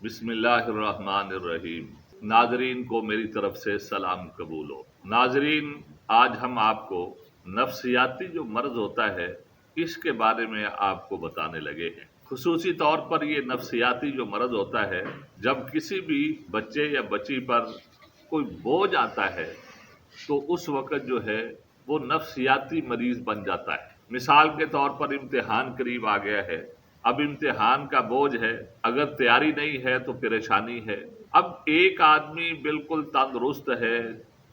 बिस्मिल्लाहिर्रहमानिर्रहीम। नाजरीन को मेरी तरफ से सलाम कबूल हो। नाजरीन, आज हम आपको नफ्सियाती जो मर्ज होता है इसके बारे में आपको बताने लगे हैं। खुसूसी तौर पर ये नफ्सियाती जो मर्ज होता है, जब किसी भी बच्चे या बच्ची पर कोई बोझ आता है तो उस वक्त जो है वो नफ्सियाती मरीज बन जाता है। मिसाल के तौर पर इम्तिहान करीब आ गया है, अब इम्तिहान का बोझ है, अगर तैयारी नहीं है तो परेशानी है। अब एक आदमी बिल्कुल तंदुरुस्त है,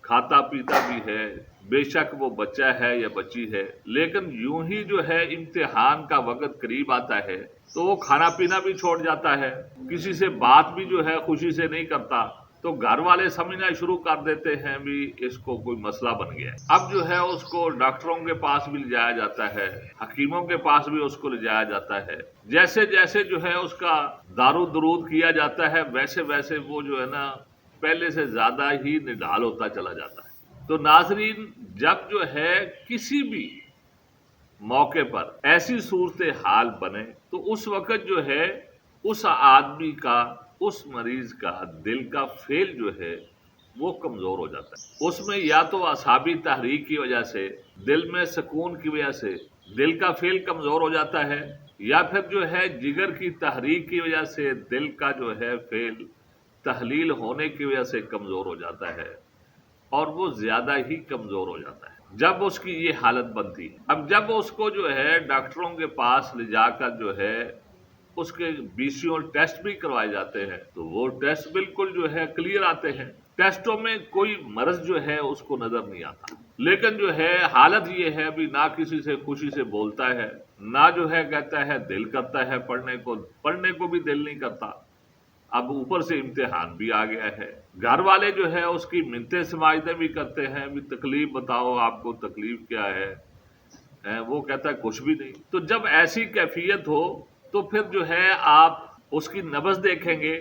खाता पीता भी है, बेशक वो बच्चा है या बच्ची है, लेकिन यूं ही जो है इम्तिहान का वक्त करीब आता है तो वो खाना पीना भी छोड़ जाता है, किसी से बात भी जो है खुशी से नहीं करता। तो घर वाले समझना शुरू कर देते हैं भी इसको कोई मसला बन गया है। अब जो है उसको डॉक्टरों के पास भी ले जाया जाता है, हकीमों के पास भी उसको ले जाया जाता है। जैसे जैसे जो है उसका दारू दरूद किया जाता है, वैसे वैसे वो जो है ना पहले से ज्यादा ही निढाल होता चला जाता है। तो नाजरीन, जब जो है किसी भी मौके पर ऐसी सूरत हाल बने तो उस वक्त जो है उस आदमी का, उस मरीज का दिल का फेल जो है वो कमजोर हो जाता है। उसमें या तो असाबी तहरीक की वजह से, दिल में सुकून की वजह से दिल का फेल कमजोर हो जाता है, या फिर जो है जिगर की तहरीक की वजह से दिल का जो है फेल तहलील होने की वजह से कमजोर हो जाता है और वो ज्यादा ही कमजोर हो जाता है जब उसकी ये हालत बनती है। अब जब उसको जो है डॉक्टरों के पास ले जाकर जो है उसके बीसीओ टेस्ट भी करवाए जाते हैं तो वो टेस्ट बिल्कुल जो है क्लियर आते हैं। टेस्टों में कोई मर्ज जो है उसको नजर नहीं आता, लेकिन जो है हालत ये है अभी ना किसी से खुशी से बोलता है, ना जो है कहता है दिल करता है पढ़ने को भी दिल नहीं करता। अब ऊपर से इम्तिहान भी आ गया है, घर वाले जो है उसकी मिन्नतें समाजतें भी करते हैं, भी तकलीफ बताओ, आपको तकलीफ क्या है? वो कहता है कुछ भी नहीं। तो जब ऐसी कैफियत हो तो फिर जो है आप उसकी नब्ज देखेंगे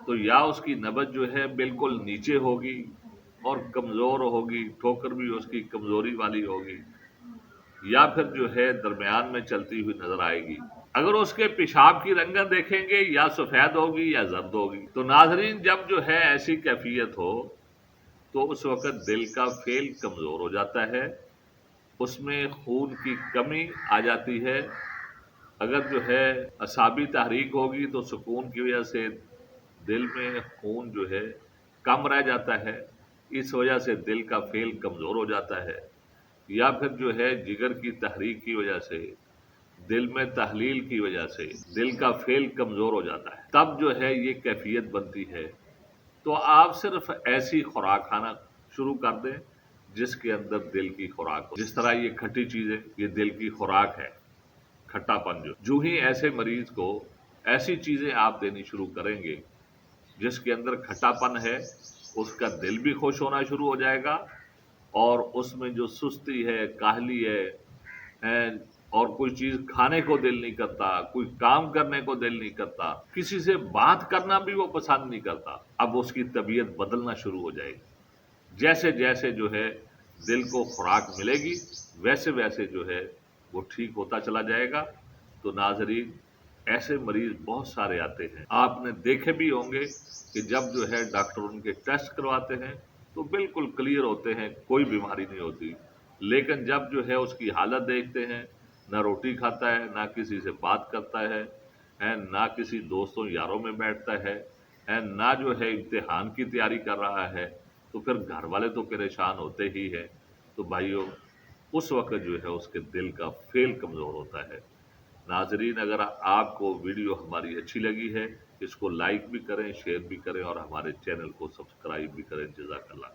तो या उसकी नब्ज जो है बिल्कुल नीचे होगी और कमजोर होगी, ठोकर भी उसकी कमजोरी वाली होगी, या फिर जो है दरमियान में चलती हुई नजर आएगी। अगर उसके पेशाब की रंगत देखेंगे या सफेद होगी या जर्द होगी। तो नाजरीन, जब जो है ऐसी कैफियत हो तो उस वक्त दिल का फेल कमजोर हो जाता है, उसमें खून की कमी आ जाती है। अगर जो है असाबी तहरीक होगी तो सुकून की वजह से दिल में खून जो है कम रह जाता है, इस वजह से दिल का फेल कमजोर हो जाता है। या फिर जो है जिगर की तहरीक की वजह से, दिल में तहलील की वजह से दिल का फेल कमजोर हो जाता है, तब जो है ये कैफियत बनती है। तो आप सिर्फ ऐसी खुराक खाना शुरू कर दें जिसके अंदर दिल की खुराक हो। जिस तरह ये खट्टी चीजें, ये दिल की खुराक है, खट्टापन जो ही ऐसे मरीज को ऐसी चीजें आप देनी शुरू करेंगे जिसके अंदर खट्टापन है, उसका दिल भी खुश होना शुरू हो जाएगा और उसमें जो सुस्ती है, काहली है और कोई चीज खाने को दिल नहीं करता, कोई काम करने को दिल नहीं करता, किसी से बात करना भी वो पसंद नहीं करता। अब उसकी तबीयत बदलना शुरू हो जाएगी। जैसे जैसे जो है दिल को खुराक मिलेगी वैसे वैसे जो है वो ठीक होता चला जाएगा। तो नाजरीन, ऐसे मरीज बहुत सारे आते हैं, आपने देखे भी होंगे कि जब जो है डॉक्टर उनके टेस्ट करवाते हैं तो बिल्कुल क्लियर होते हैं, कोई बीमारी नहीं होती, लेकिन जब जो है उसकी हालत देखते हैं, ना रोटी खाता है, ना किसी से बात करता है, ना किसी दोस्तों यारों में बैठता है, ना जो है इम्तिहान की तैयारी कर रहा है, तो फिर घर वाले तो परेशान होते ही है। तो भाइयों, उस वक्त जो है उसके दिल का फेल कमजोर होता है। नाजरीन, अगर आपको वीडियो हमारी अच्छी लगी है, इसको लाइक भी करें, शेयर भी करें और हमारे चैनल को सब्सक्राइब भी करें। जज़ाकल्लाह।